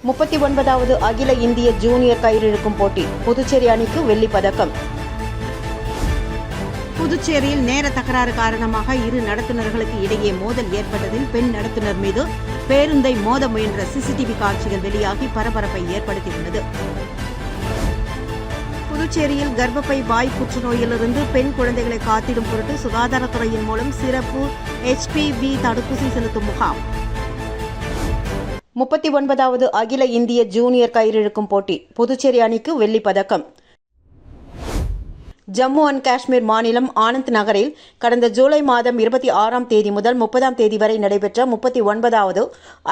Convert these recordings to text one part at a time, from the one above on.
39வது அகில இந்திய ஜூனியர் கயிறிழுக்கும் போட்டி புதுச்சேரி அணிக்கு வெள்ளிப் பதக்கம். புதுச்சேரியில் நேர தகராறு காரணமாக இரு நடத்துனர்களுக்கு இடையே மோதல் ஏற்பட்டதில் பெண் நடத்துனர் மீது பேருந்தை மோத முயன்ற சிசிடிவி காட்சிகள் வெளியாகி பரபரப்பை ஏற்படுத்தியுள்ளது. புதுச்சேரியில் கர்ப்பப்பை வாய் புற்றுநோயிலிருந்து பெண் குழந்தைகளை காத்திடும் பொருட்டு சுகாதாரத்துறையின் மூலம் சிறப்பு HPV தடுப்பூசி செலுத்தும் முகாம். 39வது அகில இந்திய ஜூனியர் கயிறிழுக்கும் போட்டி புதுச்சேரி அணிக்கு வெள்ளிப் பதக்கம். ஜம்மு அண்ட் காஷ்மீர் மாநிலம் ஆனந்த் நகரில் கடந்த ஜூலை மாதம் 26ஆம் தேதி முதல் 30ஆம் தேதி வரை நடைபெற்ற 39வது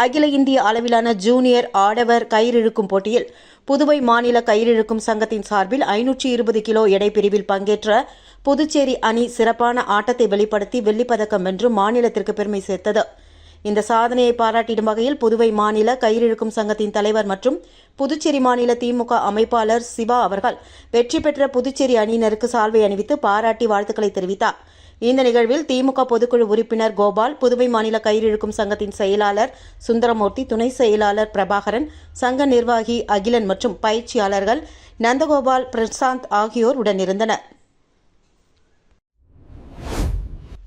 அகில இந்திய அளவிலான ஜூனியர் ஆடவர் கயிறிழுக்கும் போட்டியில் புதுவை மாநில கயிறிழுக்கும் சங்கத்தின் சார்பில் 520 கிலோ எடை பிரிவில் பங்கேற்ற புதுச்சேரி அணி சிறப்பான ஆட்டத்தை வெளிப்படுத்தி வெள்ளிப் பதக்கம் வென்று மாநிலத்திற்கு பெருமை சேர்த்தது. இந்த சாதனையை பாராட்டிடும் வகையில் புதுவை மாநில கயிறிழுக்கும் சங்கத்தின் தலைவர் மற்றும் புதுச்சேரி மாநில திமுக அமைப்பாளர் சிவா அவர்கள் வெற்றி பெற்ற புதுச்சேரி அணியினருக்கு சால்வை அணிவித்து பாராட்டி வாழ்த்துக்களை தெரிவித்தார். இந்த நிகழ்வில் திமுக பொதுக்குழு உறுப்பினர் கோபால், புதுவை மாநில கயிறிழுக்கும் சங்கத்தின் செயலாளர் சுந்தரமூர்த்தி, துணை செயலாளர் பிரபாகரன், சங்க நிர்வாகி அகிலன் மற்றும் பயிற்சியாளர்கள் நந்தகோபால், பிரசாந்த் ஆகியோர் உடனிருந்தனர்.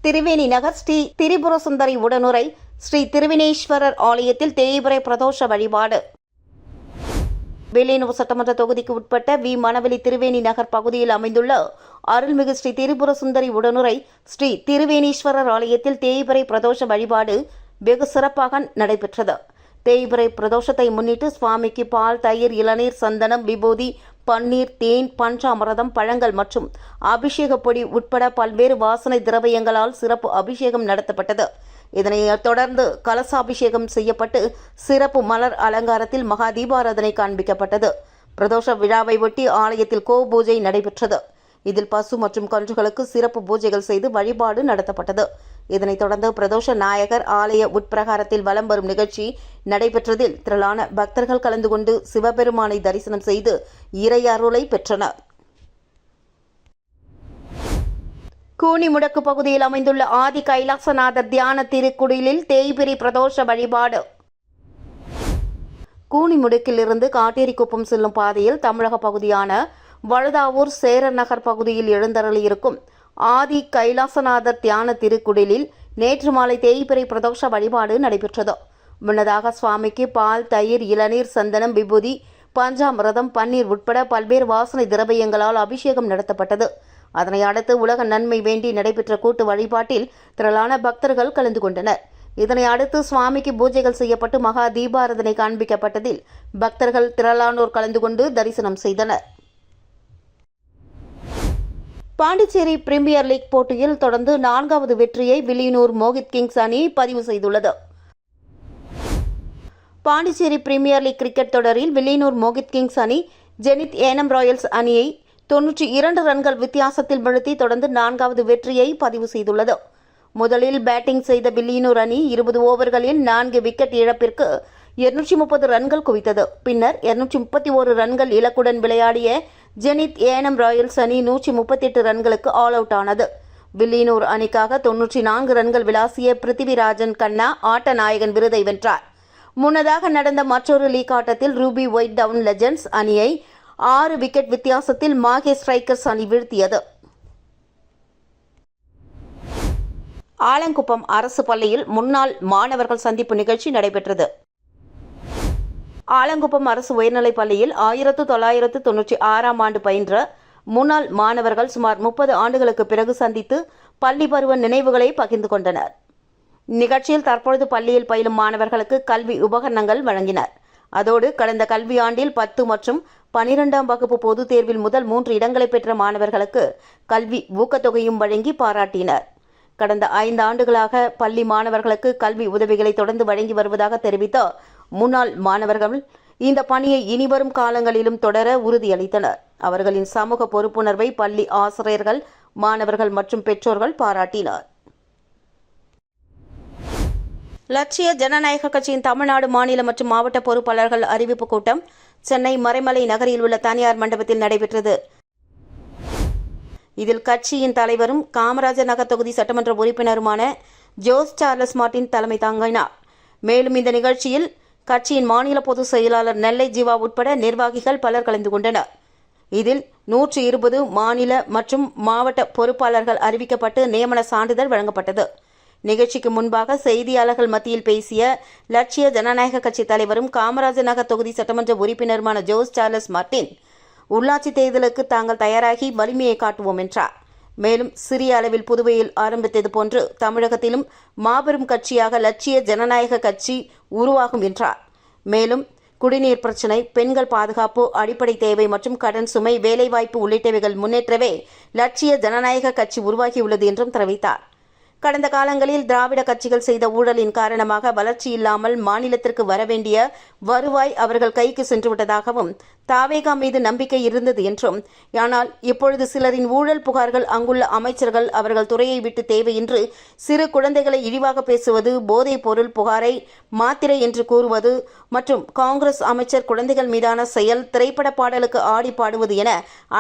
திரிவேணி நகர் ஸ்ரீ திரிபுர சுந்தரி உடனுரை ஸ்ரீ திருவினேஸ்வரர் ஆலயத்தில் தேய்பிறை பிரதோஷ வழிபாடு. வேலையனூர் சட்டமன்ற தொகுதிக்கு உட்பட்ட மணவெளி திருவேணி நகர் பகுதியில் அமைந்துள்ள அருள்மிகு ஸ்ரீ திரிபுர சுந்தரி உடனுரை ஸ்ரீ திருவேணீஸ்வரர் ஆலயத்தில் தேய்பிறை பிரதோஷ வழிபாடு வெகு சிறப்பாக நடைபெற்றது. தேய்பிறை பிரதோஷத்தை முன்னிட்டு சுவாமிக்கு பால், தயிர், இளநீர், சந்தனம், விபூதி, பன்னீர், தேன், பஞ்சாமிர்தம், பழங்கள் மற்றும் அபிஷேக பொடி உட்பட பல்வேறு வாசனை திரவியங்களால் சிறப்பு அபிஷேகம் நடத்தப்பட்டது. இதனைத் தொடர்ந்து கலசாபிஷேகம் செய்யப்பட்டு சிறப்பு மலர் அலங்காரத்தில் மகா தீபாராதனை காண்பிக்கப்பட்டது. பிரதோஷ விழாவை ஒட்டி ஆலயத்தில் பூஜை நடைபெற்றது. இதில் பசு மற்றும் கன்றுகளுக்கு சிறப்பு பூஜைகள் செய்து வழிபாடு நடத்தப்பட்டது. இதனைத் தொடர்ந்து பிரதோஷ நாயகர் ஆலய உட்பிரகாரத்தில் வலம் வரும் நிகழ்ச்சி நடைபெற்றதில் திரளான பக்தர்கள் கலந்து கொண்டு சிவபெருமானை தரிசனம் செய்து இறை அருளை பெற்றனர். கூனிமுடக்கு பகுதியில் அமைந்துள்ள ஆதி கைலாசநாதர் தியான திருக்குடிலில் தேய்பிறை பிரதோஷ வழிபாடு. கூனிமுடுக்கிலிருந்து காட்டேரிக்குப்பம் செல்லும் பாதையில் தமிழக பகுதியான வழுதாவூர் சேரர் நகர் பகுதியில் எழுந்தருளியிருக்கும் ஆதி கைலாசநாதர் தியான திருக்குடிலில் நேற்று மாலை தேய்பிறை பிரதோஷ வழிபாடு நடைபெற்றது. முன்னதாக சுவாமிக்கு பால், தயிர், இளநீர், சந்தனம், விபூதி, பஞ்சாமிர்தம், பன்னீர் உட்பட பல்வேறு வாசனை திரவியங்களால் அபிஷேகம் நடத்தப்பட்டது. அதனை அடுத்து உலக நன்மை வேண்டி நடைபெற்ற கூட்டு வழிபாட்டில் திரளான பக்தர்கள் கலந்து கொண்டனர். இதனை அடுத்து சுவாமிக்கு பூஜைகள் செய்யப்பட்டு மகா தீபாராதனை காண்பிக்கப்பட்டதில் பக்தர்கள் திரளானோர் கலந்து கொண்டு தரிசனம் செய்தனர். பாண்டிச்சேரி பிரீமியர் லீக் போட்டியில் தொடர்ந்து 4வது வெற்றியை வில்லியனூர் மோகித் கிங்ஸ் அணி பதிவு செய்துள்ளது. பாண்டிச்சேரி பிரீமியர் லீக் கிரிக்கெட் தொடரில் வில்லியனூர் மோகித் கிங்ஸ் அணி ஜெனித் ஏனம் ராயல்ஸ் அணியை 92 ரன்கள் வித்தியாசத்தில் வீழ்த்தி தொடர்ந்து 4வது வெற்றியை பதிவு செய்துள்ளது. முதலில் பேட்டிங் செய்த வில்லியனூர் அணி 20 ஓவர்களில் 4 விக்கெட் இழப்பிற்கு 230 ரன்கள் குவித்தது. பின்னர் 231 ரன்கள் இலக்குடன் விளையாடிய ஜெனித் ஏனம் ராயல்ஸ் அணி 138 ரன்களுக்கு ஆல் அவுட் ஆனது. வில்லியனூர் அணிக்காக 94 ரன்கள் விளாசிய பிருத்திவிராஜன் கண்ணா ஆட்ட நாயகன் விருதை வென்றார். முன்னதாக நடந்த மற்றொரு லீக் ஆட்டத்தில் ரூபி ஒயிட் டவுன் லெஜண்ட்ஸ் அணியை 6 விக்கெட் வித்தியாசத்தில் மாகே ஸ்ட்ரைக்கர்ஸ் அணி வீழ்த்தியது. ஆலங்குப்பம் அரசு பள்ளியில் முன்னாள் மாணவர்கள் சந்திப்பு நிகழ்ச்சி நடைபெற்றது. ஆலங்குப்பம் அரசு உயர்நிலைப் பள்ளியில் 1996ஆம் ஆண்டு பயின்ற முன்னாள் மாணவர்கள் சுமார் 30 ஆண்டுகளுக்கு பிறகு சந்தித்து பள்ளி பருவ நினைவுகளை பகிர்ந்து கொண்டனர். நிகழ்ச்சியில் தற்பொழுது பள்ளியில் பயிலும் மாணவர்களுக்கு கல்வி உபகரணங்கள் வழங்கினர். அதோடு கடந்த கல்வியாண்டில் 10 மற்றும் 12ஆம் வகுப்பு பொதுத் தேர்வில் முதல் 3 இடங்களை பெற்ற மாணவர்களுக்கு கல்வி ஊக்கத்தொகையும் வழங்கி பாராட்டினர். கடந்த 5 ஆண்டுகளாக பள்ளி மாணவர்களுக்கு கல்வி உதவிகளை தொடர்ந்து வழங்கி வருவதாக தெரிவித்த முன்னாள் மாணவர்கள் இந்த பணியை இனிவரும் காலங்களிலும் தொடர உறுதியளித்தனர். அவர்களின் சமூக பொறுப்புணர்வை பள்ளி ஆசிரியர்கள், மாணவர்கள் மற்றும் பெற்றோர்கள் பாராட்டினர். லட்சிய ஜனநாயக கட்சியின் தமிழ்நாடு மாநில மற்றும் மாவட்ட பொறுப்பாளர்கள் அறிவிப்பு கூட்டம் சென்னை மறைமலை நகரில் உள்ள தனியார் மண்டபத்தில் நடைபெற்றது. இதில் கட்சியின் தலைவரும் காமராஜர் நகர் தொகுதி சட்டமன்ற உறுப்பினருமான ஜோஸ் சார்லஸ் மார்ட்டின் தலைமை தாங்கினார். மேலும் இந்த நிகழ்ச்சியில் கட்சியின் மாநில பொதுச் செயலாளர் நெல்லை ஜீவா உட்பட நிர்வாகிகள் பலர் கலந்து கொண்டனர். இதில் 120 மாநில மற்றும் மாவட்ட பொறுப்பாளர்கள் அறிவிக்கப்பட்டு நியமன சான்றிதழ் வழங்கப்பட்டது. நிகழ்ச்சிக்கு முன்பாக செய்தியாளர்கள் மத்தியில் பேசிய லட்சிய ஜனநாயக கட்சி தலைவரும் காமராஜர் நகர் தொகுதி சட்டமன்ற உறுப்பினருமான ஜோஸ் சார்லஸ் மார்டின், உள்ளாட்சி தேர்தலுக்கு தாங்கள் தயாராகி வலிமையை காட்டுவோம் என்றார். மேலும் சிறிய அளவில் புதுவையில் ஆரம்பித்தது போன்று தமிழகத்திலும் மாபெரும் கட்சியாக லட்சிய ஜனநாயக கட்சி உருவாகும் என்றார். மேலும் குடிநீர் பிரச்சினை, பெண்கள் பாதுகாப்பு, அடிப்படை தேவை மற்றும் கடன் சுமை, வேலைவாய்ப்பு உள்ளிட்டவைகள் முன்னேற்றவே லட்சிய ஜனநாயக கட்சி உருவாகியுள்ளது என்றும் தெரிவித்தார். கடந்த காலங்களில் திராவிட கட்சிகள் செய்த ஊழலின் காரணமாக வளர்ச்சி இல்லாமல் மாநிலத்திற்கு வரவேண்டிய வருவாய் அவர்கள் கைக்கு சென்றுவிட்டதாகவும் தாவேகா மீது நம்பிக்கை இருந்தது என்றும், ஆனால் இப்பொழுது சிலரின் ஊழல் புகார்கள் அங்குள்ள அமைச்சர்கள் அவர்கள் துறையை விட்டு தேவையின்றி சிறு குழந்தைகளை இழிவாக பேசுவது, போதைப் பொருள் புகாரை மாத்திரை என்று கூறுவது மற்றும் காங்கிரஸ் அமைச்சர் குழந்தைகள் மீதான செயல், திரைப்பட பாடலுக்கு ஆடி பாடுவது என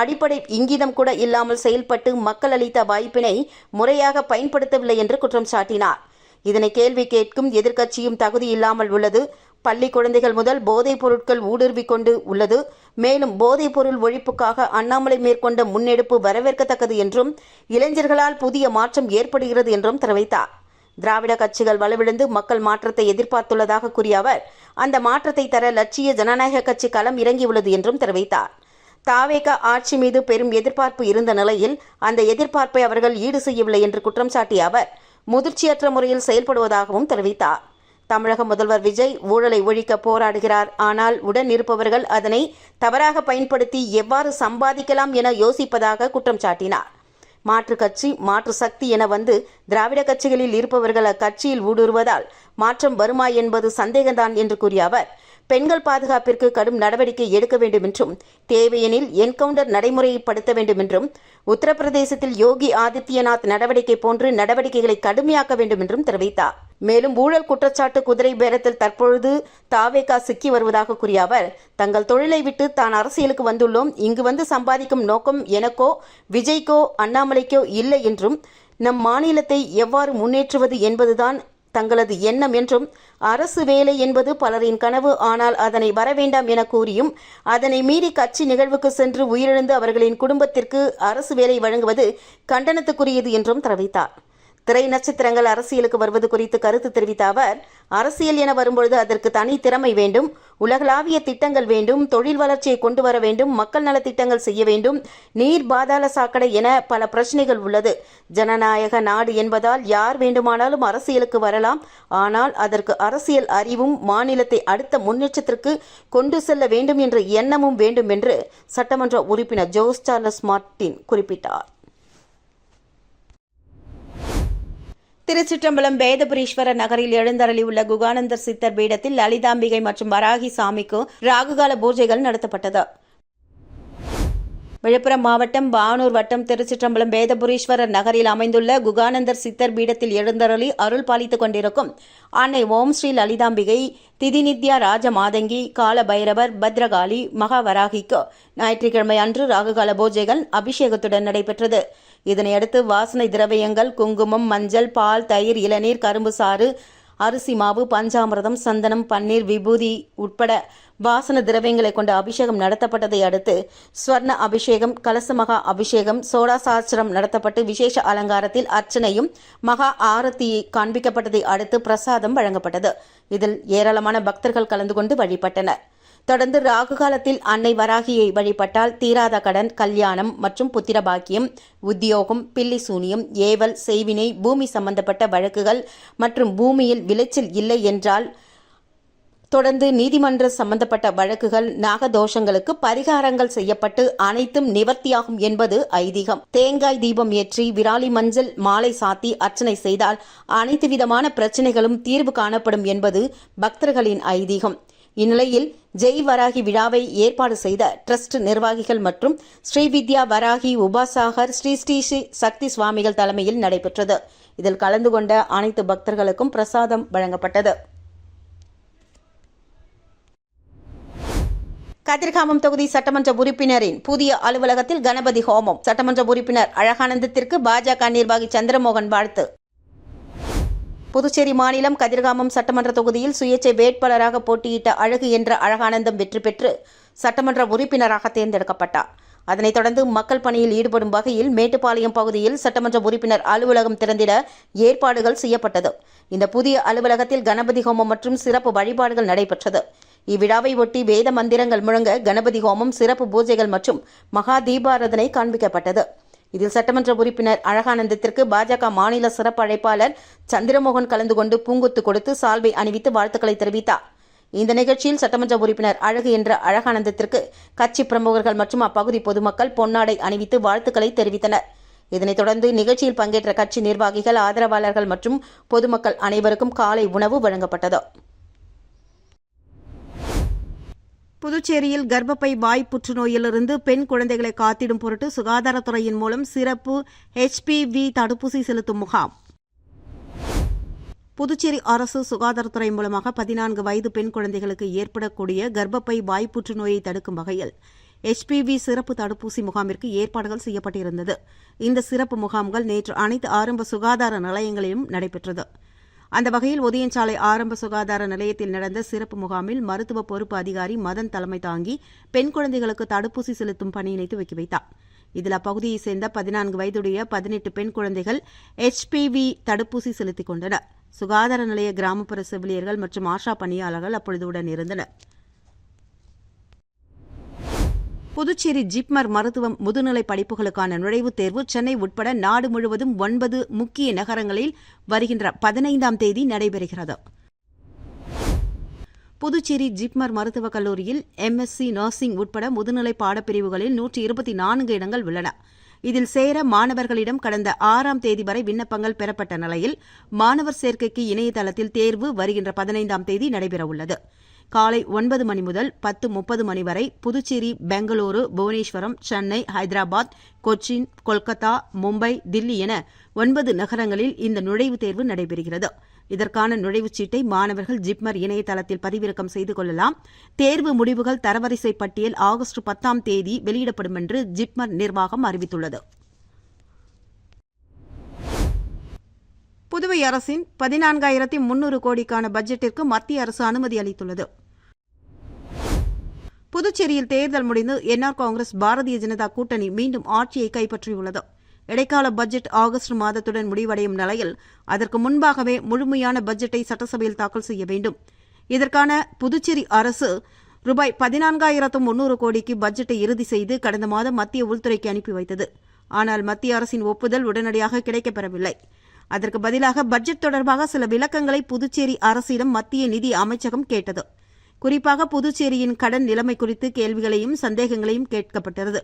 அடிப்படை இங்கிதம் கூட இல்லாமல் செயல்பட்டு மக்கள் அளித்த வாய்ப்பினை முறையாக பயன்படுத்தவில்லை என்று குற்றம் சாட்டினார். இதனை கேள்வி கேட்கும் எதிர்க்கட்சியும் தகுதி இல்லாமல் உள்ளது. பள்ளி குழந்தைகள் முதல் போதைப் பொருட்கள் ஊடுருவிக் கொண்டு உள்ளது. மேலும் போதைப் பொருள் ஒழிப்புக்காக அண்ணாமலை மேற்கொண்ட முன்னெடுப்பு வரவேற்கத்தக்கது என்றும், இளைஞர்களால் புதிய மாற்றம் ஏற்படுகிறது என்றும் தெரிவித்தார். திராவிட கட்சிகள் வலுவிழந்து மக்கள் மாற்றத்தை எதிர்பார்த்துள்ளதாக கூறிய அவர், அந்த மாற்றத்தை தர லட்சிய ஜனநாயக கட்சி களம் இறங்கியுள்ளது என்றும் தெரிவித்தார். தாவேகா ஆட்சி மீது பெரும் எதிர்பார்ப்பு இருந்த நிலையில் அந்த எதிர்பார்ப்பை அவர்கள் ஈடு செய்யவில்லை என்று குற்றம் சாட்டிய அவர், முதிர்ச்சியற்ற முறையில் செயல்படுவதாகவும் தெரிவித்தார். தமிழக முதல்வர் விஜய் ஊழலை ஒழிக்க போராடுகிறார். ஆனால் உடன் இருப்பவர்கள் அதனை தவறாக பயன்படுத்தி எவ்வாறு சம்பாதிக்கலாம் என யோசிப்பதாக குற்றம் சாட்டினார். மாற்று கட்சி, மாற்று சக்தி என வந்து திராவிட கட்சிகளில் இருப்பவர்கள் அக்கட்சியில் ஊடுருவதால் மாற்றம் வருமா என்பது சந்தேகம்தான் என்று கூறிய அவர், பெண்கள் பாதுகாப்பிற்கு கடும் நடவடிக்கை எடுக்க வேண்டும் என்றும், தேவையெனில் என்கவுண்டர் நடைமுறைப்படுத்த வேண்டும் என்றும், உத்தரப்பிரதேசத்தில் யோகி ஆதித்யநாத் நடவடிக்கை போன்று நடவடிக்கைகளை கடுமையாக்க வேண்டும் என்றும் தெரிவித்தார். மேலும் ஊழல் குற்றச்சாட்டு குதிரை பேரத்தில் தற்பொழுது தாவேகா சிக்கி வருவதாக கூறிய அவர், தங்கள் தொழிலை விட்டு தான் அரசியலுக்கு வந்துள்ளோம், இங்கு வந்து சம்பாதிக்கும் நோக்கம் எனக்கோ விஜய்க்கோ அண்ணாமலைக்கோ இல்லை என்றும், நம் மாநிலத்தை எவ்வாறு முன்னேற்றுவது என்பதுதான் தங்களது எண்ணம் என்றும், அரசு வேலை என்பது பலரின் கனவு, ஆனால் அதனை வரவேண்டாம் என கூறியும், அதனை மீறி கட்சி நிகழ்வுக்கு சென்று உயிரிழந்து அவர்களின் குடும்பத்திற்கு அரசு வேலை வழங்குவது கண்டனத்துக்குரியது என்றும் தெரிவித்தார். திரை நட்சத்திரங்கள் அரசியலுக்கு வருவது குறித்து கருத்து தெரிவித்த அவர், அரசியல் என வரும்பொழுது அதற்கு தனி திறமை வேண்டும், உலகளாவிய திட்டங்கள் வேண்டும், தொழில் வளர்ச்சியை கொண்டு வர வேண்டும், மக்கள் நலத்திட்டங்கள் செய்ய வேண்டும், நீர் பாதாள சாக்கடை என பல பிரச்சனைகள் உள்ளது. ஜனநாயக நாடு என்பதால் யார் வேண்டுமானாலும் அரசியலுக்கு வரலாம். ஆனால் அதற்கு அரசியல் அறிவும் மாநிலத்தை அடுத்த முன்னேற்றத்திற்கு கொண்டு செல்ல வேண்டும் என்ற எண்ணமும் வேண்டும் என்று சட்டமன்ற உறுப்பினர் ஜோஸ் சார்லஸ் மார்டின் குறிப்பிட்டார். திருச்சிற்றம்பலம் வேதபுரீஸ்வரர் நகரில் எழுந்தருளியுள்ள குகானந்தர் சித்தர் பீடத்தில் லலிதாம்பிகை மற்றும் வராகி சாமிக்கு ராகுகால பூஜைகள் நடத்தப்பட்டது. விழுப்புரம் மாவட்டம் பானூர் வட்டம் திருச்சிற்றம்பலம் வேதபுரீஸ்வரர் நகரில் அமைந்துள்ள குகானந்தர் சித்தர் பீடத்தில் எழுந்தருளி அருள் பாலித்துக் கொண்டிருக்கும் அன்னை ஓம் ஸ்ரீ லலிதாம்பிகை, திதிநித்யா ராஜ மாதங்கி, கால பைரவர், பத்ரகாளி, மகாவராகிக்கு ஞாயிற்றுக்கிழமை அன்று ராகுகால பூஜைகள் அபிஷேகத்துடன் நடைபெற்றது. இதனையடுத்து வாசனை திரவியங்கள், குங்குமம், மஞ்சள், பால், தயிர், இளநீர், கரும்பு சாறு, அரிசி மாவு, பஞ்சாமிர்தம், சந்தனம், பன்னீர், விபூதி உட்பட வாசன திரவியங்களை கொண்ட அபிஷேகம் நடத்தப்பட்டதை அடுத்து ஸ்வர்ண அபிஷேகம், கலச மகா அபிஷேகம், சோடா சாஸ்திரம் நடத்தப்பட்டு விசேஷ அலங்காரத்தில் அர்ச்சனையும் மகா ஆரத்தி காண்பிக்கப்பட்டதை அடுத்து பிரசாதம் வழங்கப்பட்டது. இதில் ஏராளமான பக்தர்கள் கலந்து கொண்டு வழிபட்டனர். தொடர்ந்து ராகு காலத்தில் அன்னை வராகியை வழிபட்டால் தீராத கடன், கல்யாணம் மற்றும் புத்திர பாக்கியம், உத்தியோகம், பில்லி சூனியம், ஏவல், செய்வினை, பூமி சம்பந்தப்பட்ட வழக்குகள் மற்றும் பூமியில் விளைச்சல் இல்லை என்றால், தொடர்ந்து நீதிமன்ற சம்பந்தப்பட்ட வழக்குகள், நாகதோஷங்களுக்கு பரிகாரங்கள் செய்யப்பட்டு அனைத்தும் நிவர்த்தியாகும் என்பது ஐதீகம். தேங்காய் தீபம் ஏற்றி விராலி மஞ்சள் மாலை சாத்தி அர்ச்சனை செய்தால் அனைத்து விதமான பிரச்சனைகளும் தீர்வு காணப்படும் என்பது பக்தர்களின் ஐதீகம். இந்நிலையில் ஜெய் வராகி விழாவை ஏற்பாடு செய்த டிரஸ்ட் நிர்வாகிகள் மற்றும் ஸ்ரீவித்யா வராகி உபாசகர் ஸ்ரீ ஸ்ரீ சக்தி சுவாமிகள் தலைமையில் நடைபெற்றது. இதில் கலந்து கொண்ட அனைத்து பக்தர்களுக்கும் பிரசாதம் வழங்கப்பட்டது. கதிர்காமம் தொகுதி சட்டமன்ற உறுப்பினரின் புதிய அலுவலகத்தில் கணபதி ஹோமம். சட்டமன்ற உறுப்பினர் அழகானந்தத்திற்கு பாஜக நிர்வாகி சந்திரமோகன் வாழ்த்து. புதுச்சேரி மாநிலம் கதிர்காமம் சட்டமன்ற தொகுதியில் சுயேட்சை வேட்பாளராக போட்டியிட்ட அழகு என்ற அழகானந்தம் வெற்றி பெற்று சட்டமன்ற உறுப்பினராக தேர்ந்தெடுக்கப்பட்டார். அதனைத் தொடர்ந்து மக்கள் பணியில் ஈடுபடும் வகையில் மேட்டுப்பாளையம் பகுதியில் சட்டமன்ற உறுப்பினர் அலுவலகம் திறந்திட ஏற்பாடுகள் செய்யப்பட்டது. இந்த புதிய அலுவலகத்தில் கணபதி ஹோமம் மற்றும் சிறப்பு வழிபாடுகள் நடைபெற்றது. இவ்விழாவை ஒட்டி வேத மந்திரங்கள் முழங்க கணபதி ஹோமம், சிறப்பு பூஜைகள் மற்றும் மகா தீபாராதனை காண்பிக்கப்பட்டது. இதில் சட்டமன்ற உறுப்பினர் அழகானந்தத்திற்கு பாஜக மாநில சிறப்பு அழைப்பாளர் சந்திரமோகன் கலந்து கொண்டு பூங்குத்து கொடுத்து சால்வை அணிவித்து வாழ்த்துக்களை தெரிவித்தார். இந்த நிகழ்ச்சியில் சட்டமன்ற உறுப்பினர் அழகு என்ற அழகானந்தத்திற்கு கட்சி பிரமுகர்கள் மற்றும் அப்பகுதி பொதுமக்கள் பொன்னாடை அணிவித்து வாழ்த்துக்களை தெரிவித்தனர். இதனைத் தொடர்ந்து நிகழ்ச்சியில் பங்கேற்ற கட்சி நிர்வாகிகள், ஆதரவாளர்கள் மற்றும் பொதுமக்கள் அனைவருக்கும் காலை உணவு வழங்கப்பட்டது. புதுச்சேரியில் கர்ப்பப்பை வாய் புற்றுநோயிலிருந்து பெண் குழந்தைகளை காத்திடும் பொருட்டு சுகாதாரத்துறையின் மூலம் சிறப்பு HPV தடுப்பூசி செலுத்தும் முகாம். புதுச்சேரி அரசு சுகாதாரத்துறை மூலமாக 14 வயது பெண் குழந்தைகளுக்கு ஏற்படக்கூடிய கர்ப்பப்பை வாய் புற்றுநோயை தடுக்கும் வகையில் HPV சிறப்பு தடுப்பூசி முகாமிற்கு ஏற்பாடுகள் செய்யப்பட்டிருந்தது. இந்த சிறப்பு முகாம்கள் நேற்று அனைத்து ஆரம்ப சுகாதார நிலையங்களிலும் நடைபெற்றது. அந்த வகையில் ஒதியஞ்சாலை ஆரம்ப சுகாதார நிலையத்தில் நடந்த சிறப்பு முகாமில் மருத்துவ பொறுப்பு அதிகாரி மதன் தலைமை தாங்கி பெண் குழந்தைகளுக்கு தடுப்பூசி செலுத்தும் பணியினை துவக்கி வைத்தார். இதில் அப்பகுதியைச் சேர்ந்த 14 வயதுடைய 18 பெண் குழந்தைகள் HPV தடுப்பூசி செலுத்திக் கொண்டனர். சுகாதார நிலைய கிராமப்புற செவிலியர்கள் மற்றும் ஆஷா பணியாளர்கள் அப்பொழுது உடன் இருந்தனர். புதுச்சேரி ஜிப்மர் மருத்துவம் முதுநிலை படிப்புகளுக்கான நுழைவுத் தேர்வு சென்னை உட்பட நாடு முழுவதும் 9 முக்கிய நகரங்களில் வருகின்ற 15ஆம் தேதி நடைபெறுகிறது. புதுச்சேரி ஜிப்மர் மருத்துவக் கல்லூரியில் MSc நர்சிங் உட்பட முதுநிலை பாடப்பிரிவுகளில் 124 இடங்கள் உள்ளன. இதில் சேர மாணவர்களிடம் கடந்த 6ஆம் தேதி வரை விண்ணப்பங்கள் பெறப்பட்ட நிலையில் மாணவர் சேர்க்கைக்கு இணையதளத்தில் தேர்வு வருகின்ற 15ஆம் தேதி நடைபெறவுள்ளது. காலை 9 மணி முதல் 10:30 மணி வரை புதுச்சேரி, பெங்களூரு, புவனேஸ்வரம், சென்னை, ஹைதராபாத், கொச்சின், கொல்கத்தா, மும்பை, தில்லி என 9 நகரங்களில் இந்த நுழைவுத் தேர்வு நடைபெறுகிறது. இதற்கான நுழைவுச் சீட்டை மாணவர்கள் ஜிப்மர் இணையதளத்தில் பதிவிறக்கம் செய்து கொள்ளலாம். தேர்வு முடிவுகள் தரவரிசை பட்டியல் ஆகஸ்ட் 10ஆம் தேதி வெளியிடப்படும் என்று ஜிப்மர் நிர்வாகம் அறிவித்துள்ளது. புதுவை அரசின் 14,300 கோடிக்கான பட்ஜெட்டிற்கு மத்திய அரசு அனுமதி அளித்துள்ளது. புதுச்சேரியில் தேர்தல் முடிந்து என்ஆர் காங்கிரஸ் பாரதிய ஜனதா கூட்டணி மீண்டும் ஆட்சியை கைப்பற்றியுள்ளது. இடைக்கால பட்ஜெட் ஆகஸ்ட் மாதத்துடன் முடிவடையும் நிலையில் அதற்கு முன்பாகவே முழுமையான பட்ஜெட்டை சட்டசபையில் தாக்கல் செய்ய வேண்டும். இதற்கான புதுச்சேரி அரசு ரூபாய் 14,300 கோடிக்கு பட்ஜெட்டை இறுதி செய்து கடந்த மாதம் மத்திய உள்துறைக்கு அனுப்பி வைத்தது. ஆனால் மத்திய அரசின் ஒப்புதல் உடனடியாக கிடைக்கப்பெறவில்லை. அதற்கு பதிலாக பட்ஜெட் தொடர்பாக சில விளக்கங்களை புதுச்சேரி அரசிடம் மத்திய நிதி அமைச்சகம் கேட்டது. குறிப்பாக புதுச்சேரியின் கடன் நிலைமை குறித்து கேள்விகளையும் சந்தேகங்களையும் கேட்கப்பட்டது.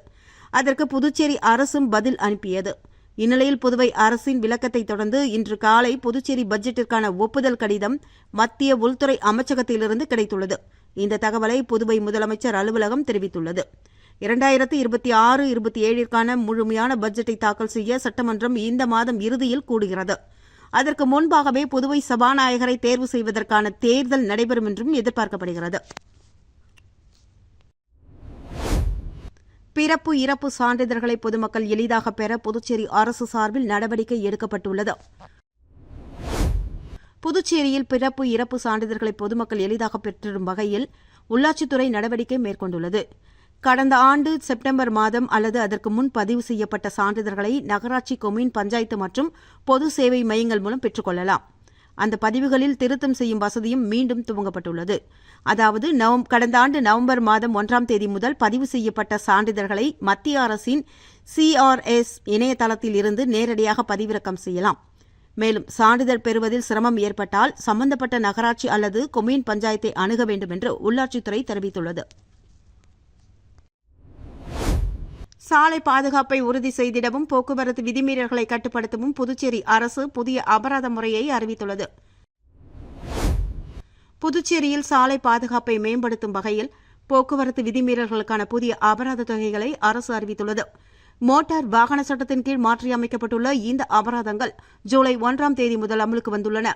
அதற்கு புதுச்சேரி அரசும் பதில் அனுப்பியது. இந்நிலையில் புதுவை அரசின் விளக்கத்தை தொடர்ந்து இன்று காலை புதுச்சேரி பட்ஜெட்டிற்கான ஒப்புதல் கடிதம் மத்திய உள்துறை அமைச்சகத்திலிருந்து கிடைத்துள்ளது. இந்த தகவலை புதுவை முதலமைச்சர் அலுவலகம் தெரிவித்துள்ளது. 2026-27ற்கான முழுமையான பட்ஜெட்டை தாக்கல் செய்ய சட்டமன்றம் இந்த மாதம் இறுதியில் கூடுகிறது. அதற்கு முன்பாகவே புதுவை சபாநாயகரை தேர்வு செய்வதற்கான தேர்தல் நடைபெறும் என்றும் எதிர்பார்க்கப்படுகிறது. பிறப்பு, இறப்பு சான்றிதழ்களை பொதுமக்கள் எளிதாக பெற புதுச்சேரி அரசு சார்பில் நடவடிக்கை எடுக்கப்பட்டுள்ளது. புதுச்சேரியில் பிறப்பு, இறப்பு சான்றிதழ்களை பொதுமக்கள் எளிதாக பெற்றிடும் வகையில் உள்ளாட்சித்துறை நடவடிக்கை மேற்கொண்டுள்ளது. கடந்த ஆண்டு செப்டம்பர் மாதம் அல்லது அதற்கு முன் பதிவு செய்யப்பட்ட சான்றிதழ்களை நகராட்சி, கொம்யூன், பஞ்சாயத்து மற்றும் பொது சேவை மையங்கள் மூலம் பெற்றுக் கொள்ளலாம். அந்த பதிவுகளில் திருத்தம் செய்யும் வசதியும் மீண்டும் துவங்கப்பட்டுள்ளது. அதாவது கடந்த ஆண்டு நவம்பர் மாதம் 1ஆம் தேதி முதல் பதிவு செய்யப்பட்ட சான்றிதழ்களை மத்திய அரசின் CRS இணையதளத்தில் இருந்து நேரடியாக பதிவிறக்கம் செய்யலாம். மேலும் சான்றிதழ் பெறுவதில் சிரமம் ஏற்பட்டால் சம்பந்தப்பட்ட நகராட்சி அல்லது கொம்யூன் பஞ்சாயத்தை அணுக வேண்டும் என்று உள்ளாட்சித்துறை தெரிவித்துள்ளது. சாலை பாதுகாப்பை உறுதி செய்திடவும் போக்குவரத்து விதிமீறல்களை கட்டுப்படுத்தவும் புதுச்சேரி அரசு புதிய அபராத முறையை அறிவித்துள்ளது. புதுச்சேரியில் சாலை பாதுகாப்பை மேம்படுத்தும் வகையில் போக்குவரத்து விதிமீறல்களுக்கான புதிய அபராத தொகைகளை அரசு அறிவித்துள்ளது. மோட்டார் வாகன சட்டத்தின் கீழ் மாற்றியமைக்கப்பட்டுள்ள இந்த அபராதங்கள் ஜூலை 1ஆம் தேதி முதல் அமலுக்கு வந்துள்ளன.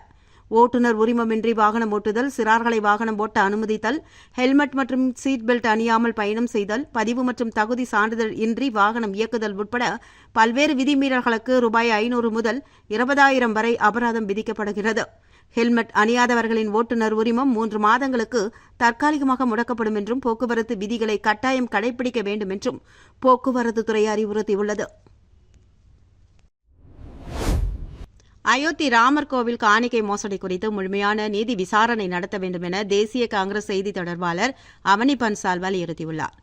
ஓட்டுநர் உரிமமின்றி வாகனம் ஓட்டுதல், சிறார்களை வாகனம் ஓட்ட அனுமதித்தல், ஹெல்மெட் மற்றும் சீட் பெல்ட் அணியாமல் பயணம் செய்தல், பதிவு மற்றும் தகுதி சான்றிதழ் இன்றி வாகனம் இயக்குதல் உட்பட பல்வேறு விதிமீறல்களுக்கு ரூபாய் 500 முதல் 20,000 வரை அபராதம் விதிக்கப்படுகிறது. ஹெல்மெட் அணியாதவர்களின் ஓட்டுநர் உரிமம் 3 மாதங்களுக்கு தற்காலிகமாக முடக்கப்படும் என்றும் போக்குவரத்து விதிகளை கட்டாயம் கடைபிடிக்க வேண்டும் என்றும் போக்குவரத்து துறை அறிவுறுத்தியுள்ளது. அயோத்தி ராமர் கோவில் காணிக்கை மோசடி குறித்து முழுமையான நீதி விசாரணை நடத்த வேண்டும் என தேசிய காங்கிரஸ் செய்தி தொடர்பாளர் அவனி பன்சால் வலியுறுத்தியுள்ளார்.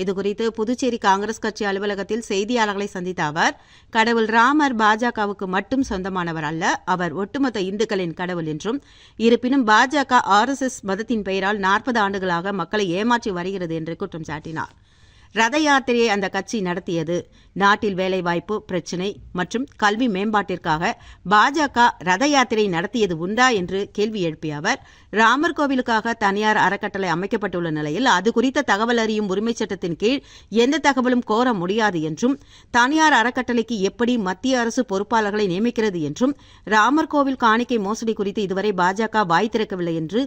இதுகுறித்து புதுச்சேரி காங்கிரஸ் கட்சி அலுவலகத்தில் செய்தியாளர்களை சந்தித்த அவர், கடவுள் ராமர் பாஜகவுக்கு மட்டும் சொந்தமானவர் அல்ல, அவர் ஒட்டுமொத்த இந்துக்களின் கடவுள் என்றும், இருப்பினும் பாஜக RSS மதத்தின் பெயரால் 40 ஆண்டுகளாக மக்களை ஏமாற்றி வருகிறது என்று குற்றம் சாட்டினார். ரத யாத்திரையை அந்த கட்சி நடத்தியது நாட்டில் வேலைவாய்ப்பு பிரச்சினை மற்றும் கல்வி மேம்பாட்டிற்காக பாஜக ரத யாத்திரை நடத்தியது உண்டா என்று கேள்வி எழுப்பிய அவர், ராமர் கோவிலுக்காக தனியார் அறக்கட்டளை அமைக்கப்பட்டுள்ள நிலையில் அது குறித்த தகவல் அறியும் உரிமைச் சட்டத்தின் கீழ் எந்த தகவலும் கோர முடியாது என்றும், தனியார் அறக்கட்டளைக்கு எப்படி மத்திய அரசு பொறுப்பாளர்களை நியமிக்கிறது என்றும், ராமர் கோவில் காணிக்கை மோசடி குறித்து இதுவரை பாஜக வாய் திறக்கவில்லை என்று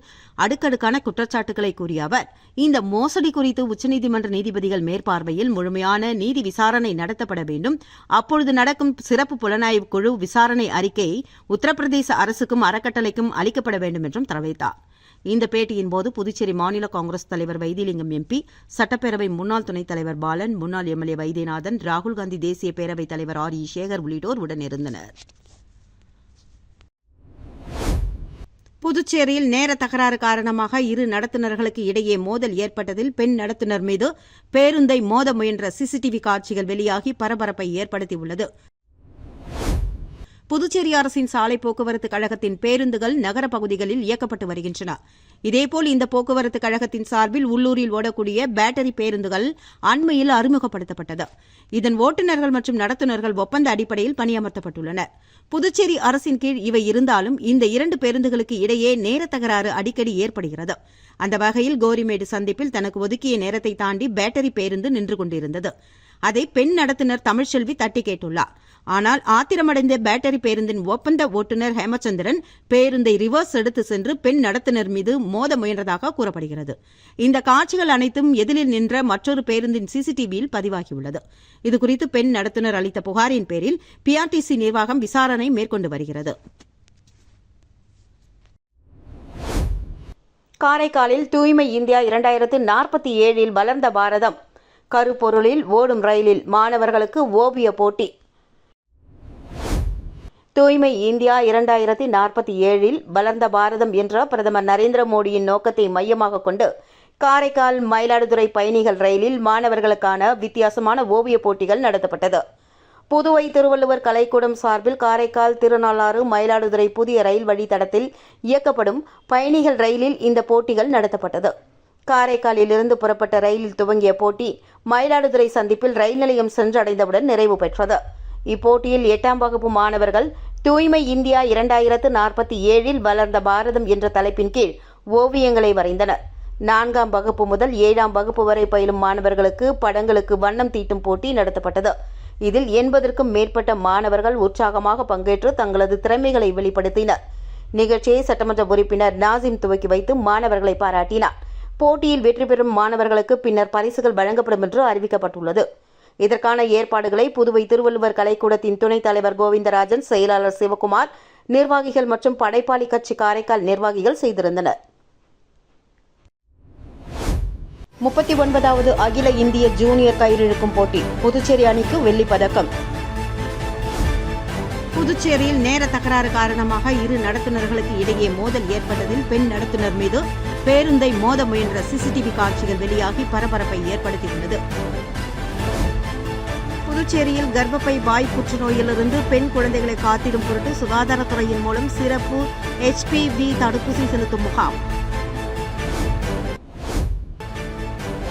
அடுக்கடுக்கான குற்றச்சாட்டுகளை கூறிய அவர், இந்த மோசடி குறித்து உச்சநீதிமன்ற நீதிபதிகள் மேற்பார்வையில் முழுமையான நீதி விசாரணை நடத்தப்பட வேண்டும். அப்பொழுது நடக்கும் சிறப்பு புலனாய்வு குழு விசாரணை அறிக்கை உத்தரப்பிரதேச அரசுக்கும் அறக்கட்டளைக்கும் அளிக்கப்பட வேண்டும் என்றும் தெரிவித்தார். இந்த பேட்டியின் போது புதுச்சேரி மாநில காங்கிரஸ் தலைவர் வைத்திலிங்கம் MP, சட்டப்பேரவை முன்னாள் துணைத் தலைவர் பாலன், முன்னாள் MLA வைத்தியநாதன், ராகுல்காந்தி தேசிய பேரவைத் தலைவர் RE சேகர் உள்ளிட்டோர் உடனிருந்தனர். புதுச்சேரியில் நேர தகராறு காரணமாக இரு நடத்துனர்களுக்கு இடையே மோதல் ஏற்பட்டதில் பெண் நடத்துனர் மீது பேருந்தை மோத முயன்ற CCTV காட்சிகள் வெளியாகி பரபரப்பை ஏற்படுத்தியுள்ளது. புதுச்சேரி அரசின் சாலை போக்குவரத்து கழகத்தின் பேருந்துகள் நகர பகுதிகளில் இயக்கப்பட்டு வருகின்றன. இதேபோல் இந்த போக்குவரத்து கழகத்தின் சார்பில் உள்ளூரில் ஓடக்கூடிய பேட்டரி பேருந்துகள் அண்மையில் அறிமுகப்படுத்தப்பட்டது. இதன் ஓட்டுநர்கள் மற்றும் நடத்துனர்கள் ஒப்பந்த அடிப்படையில் பணியமர்த்தப்பட்டுள்ளனர். புதுச்சேரி அரசின் கீழ் இவை இருந்தாலும் இந்த 2 பேருந்துகளுக்கு இடையே நேர தகராறு அடிக்கடி ஏற்படுகிறது. அந்த வகையில் கோரிமேடு சந்திப்பில் தனக்கு ஒதுக்கிய நேரத்தை தாண்டி பேட்டரி பேருந்து நின்று கொண்டிருந்தது. அதை பெண் நடத்துனர் தமிழ்செல்வி தட்டி கேட்டுள்ளார். ஆனால் ஆத்திரமடைந்த பேட்டரி பேருந்தின் ஒப்பந்த ஓட்டுநர் ஹேமச்சந்திரன் பேருந்தை ரிவர்ஸ் எடுத்து சென்று பெண் நடத்துனர் மீது மோத முயன்றதாக கூறப்படுகிறது. இந்த காட்சிகள் அனைத்தும் எதிரில் நின்ற மற்றொரு பேருந்தின் CCTVயில் பதிவாகியுள்ளது. இதுகுறித்து பெண் நடத்துனர் அளித்த புகாரின் பேரில் PRTC நிர்வாகம் விசாரணை மேற்கொண்டு வருகிறது. காரைக்காலில் தூய்மை இந்தியா 2047 வளர்ந்த பாரதம் கருப்பொருளில் ஓடும் ரயிலில் மாணவர்களுக்கு ஓவிய போட்டி. தூய்மை இந்தியா 2047 வளர்ந்த பாரதம் என்ற பிரதமர் நரேந்திர மோடியின் நோக்கத்தை மையமாக கொண்டு காரைக்கால் மயிலாடுதுறை பயணிகள் ரயிலில் மாணவர்களுக்கான வித்தியாசமான ஓவிய போட்டிகள் நடத்தப்பட்டது. புதுவை திருவள்ளுவர் கலைக்கூடம் சார்பில் காரைக்கால், திருநள்ளாறு, மயிலாடுதுறை புதிய ரயில் வழித்தடத்தில் இயக்கப்படும் பயணிகள் ரயிலில் இந்த போட்டிகள் நடத்தப்பட்டது. காரைக்காலிலிருந்து புறப்பட்ட ரயிலில் துவங்கிய போட்டி மயிலாடுதுறை சந்திப்பில் ரயில் நிலையம் சென்றடைந்தவுடன் நிறைவு பெற்றது. இப்போட்டியில் 8ஆம் வகுப்பு மாணவர்கள் தூய்மை இந்தியா 2047 வளர்ந்த பாரதம் என்ற தலைப்பின் கீழ் ஓவியங்களை வரைந்தனர். 4ஆம் வகுப்பு முதல் 7ஆம் வகுப்பு வரை பயிலும் மாணவர்களுக்கு படங்களுக்கு வண்ணம் தீட்டும் போட்டி நடத்தப்பட்டது. இதில் 80க்கும் மேற்பட்ட மாணவர்கள் உற்சாகமாக பங்கேற்று தங்களது திறமைகளை வெளிப்படுத்தினர். நிகழ்ச்சியை சட்டமன்ற உறுப்பினர் நாசிம் துவக்கி வைத்து மாணவர்களை பாராட்டினார். போட்டியில் வெற்றி பெறும் மாணவர்களுக்கு பின்னர் பரிசுகள் வழங்கப்படும் என்று அறிவிக்கப்பட்டுள்ளது. இதற்கான ஏற்பாடுகளை புதுவை திருவள்ளுவர் கலைக்கூடத்தின் துணைத் தலைவர் கோவிந்தராஜன், செயலாளர் சிவகுமார், நிர்வாகிகள் மற்றும் படைப்பாளி கட்சி காரைக்கால் நிர்வாகிகள் செய்திருந்தனர். 39வது அகில இந்திய ஜூனியர் கயிறிழுக்கும் போட்டி, புதுச்சேரி அணிக்கு வெள்ளிப் பதக்கம். புதுச்சேரியில் நேர தகராறு காரணமாக இரு நடத்துனர்களுக்கு இடையே மோதல் ஏற்பட்டதில் பெண் நடத்துனர் மீது பேருந்தை மோத முயன்ற CCTV காட்சிகள் வெளியாகி பரபரப்பை ஏற்படுத்தியுள்ளது. புதுச்சேரியில் கர்ப்பப்பை வாய் புற்றுநோயிலிருந்து பெண் குழந்தைகளை காத்திடும் பொருட்டு சுகாதாரத்துறையின் மூலம் சிறப்பு HPV தடுப்பூசி செலுத்தும் முகாம்.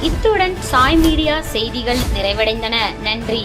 இத்துடன் சாய் மீடியா செய்திகள் நிறைவடைந்தன. நன்றி.